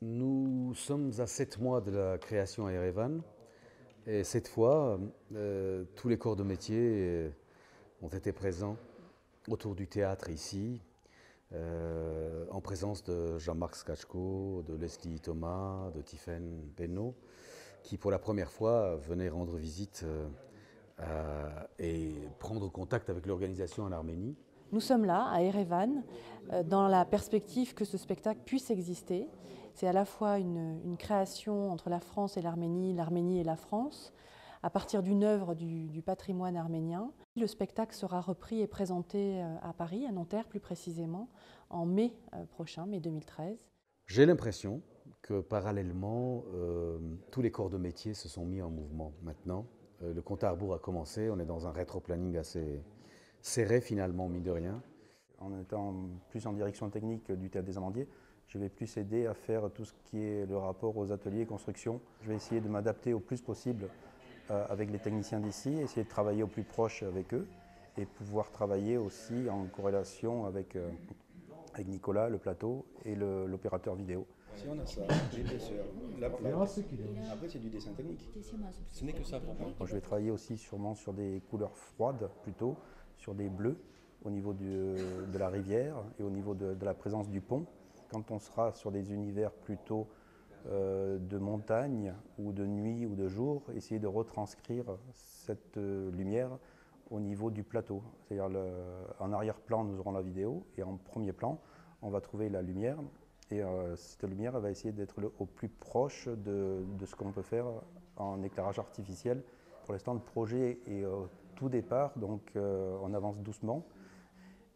Nous sommes à 7 mois de la création à Erevan et cette fois, tous les corps de métier ont été présents autour du théâtre ici, en présence de Jean-Marc Skachko, de Leslie Thomas, de Tiffaine Penot, qui pour la première fois venaient rendre visite et prendre contact avec l'organisation en Arménie. Nous sommes là, à Erevan, dans la perspective que ce spectacle puisse exister. C'est à la fois une création entre la France et l'Arménie et la France, à partir d'une œuvre du patrimoine arménien. Le spectacle sera repris et présenté à Paris, à Nanterre plus précisément, en mai prochain, mai 2013. J'ai l'impression que parallèlement, tous les corps de métier se sont mis en mouvement maintenant. Le compte à rebours a commencé, on est dans un rétro-planning assez serré finalement, mine de rien. En étant plus en direction technique du Théâtre des Amandiers, je vais plus aider à faire tout ce qui est le rapport aux ateliers et construction. Je vais essayer de m'adapter au plus possible avec les techniciens d'ici, essayer de travailler au plus proche avec eux et pouvoir travailler aussi en corrélation avec Nicolas, le plateau, et l'opérateur vidéo. Si on a ça, l'épaisseur, la plaque, après c'est du dessin technique. Ce n'est que ça pour moi. Je vais travailler aussi sûrement sur des couleurs froides plutôt, sur des bleus au niveau de la rivière et au niveau de la présence du pont. Quand on sera sur des univers plutôt de montagne ou de nuit ou de jour, essayer de retranscrire cette lumière au niveau du plateau. C'est-à-dire en arrière-plan, nous aurons la vidéo et en premier plan, on va trouver la lumière. Et cette lumière elle va essayer d'être au plus proche de ce qu'on peut faire en éclairage artificiel. Pour l'instant, le projet est au tout départ, donc on avance doucement.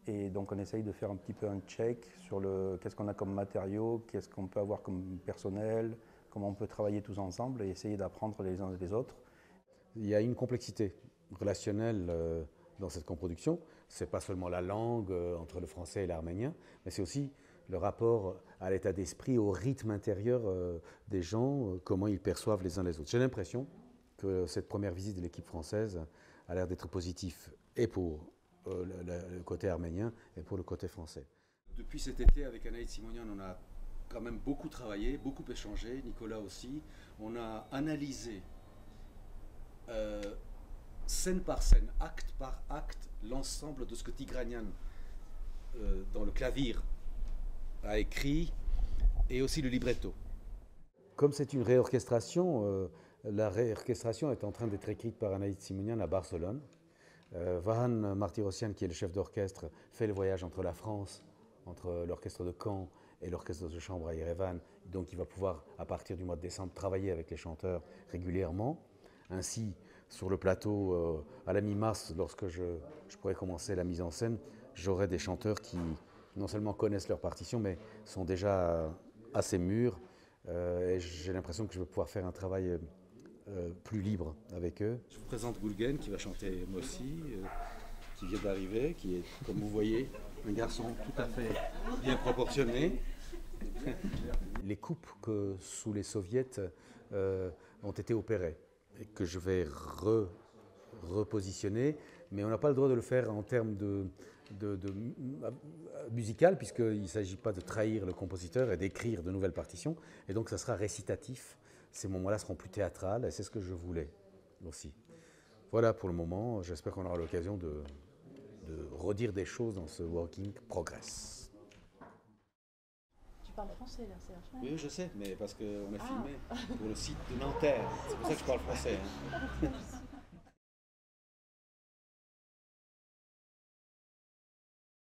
Et donc on essaye de faire un petit peu un check sur qu'est-ce qu'on a comme matériaux, qu'est-ce qu'on peut avoir comme personnel, comment on peut travailler tous ensemble et essayer d'apprendre les uns des autres. Il y a une complexité relationnelle dans cette coproduction. Ce n'est pas seulement la langue entre le français et l'arménien, mais c'est aussi le rapport à l'état d'esprit, au rythme intérieur des gens, comment ils perçoivent les uns les autres. J'ai l'impression que cette première visite de l'équipe française a l'air d'être positive et pour le côté arménien et pour le côté français. Depuis cet été, avec Anaïs Simonian, on a quand même beaucoup travaillé, beaucoup échangé, Nicolas aussi. On a analysé scène par scène, acte par acte, l'ensemble de ce que Tigranian, dans le clavier, a écrit, et aussi le libretto. Comme c'est une réorchestration, la réorchestration est en train d'être écrite par Anaïs Simonian à Barcelone. Vahan Martirosyan, qui est le chef d'orchestre, fait le voyage entre la France, entre l'orchestre de Caen et l'orchestre de chambre à Erevan. Donc il va pouvoir, à partir du mois de décembre, travailler avec les chanteurs régulièrement. Ainsi, sur le plateau, à la mi-mars, lorsque je pourrai commencer la mise en scène, j'aurai des chanteurs qui non seulement connaissent leur partition, mais sont déjà assez mûrs. Et j'ai l'impression que je vais pouvoir faire un travail plus libre avec eux. Je vous présente Gulgen qui va chanter Mossi, qui vient d'arriver, qui est, comme vous voyez, un garçon tout à fait bien proportionné. Les coupes que sous les soviets ont été opérées et que je vais repositionner, mais on n'a pas le droit de le faire en termes musical, puisqu'il ne s'agit pas de trahir le compositeur et d'écrire de nouvelles partitions, et donc ça sera récitatif. Ces moments-là seront plus théâtrales, et c'est ce que je voulais aussi. Voilà pour le moment, j'espère qu'on aura l'occasion de redire des choses dans ce Working Progress. Tu parles français là, Serge? Oui, je sais, mais parce qu'on est filmé pour le site de Nanterre, c'est pour ça que je parle français. Hein.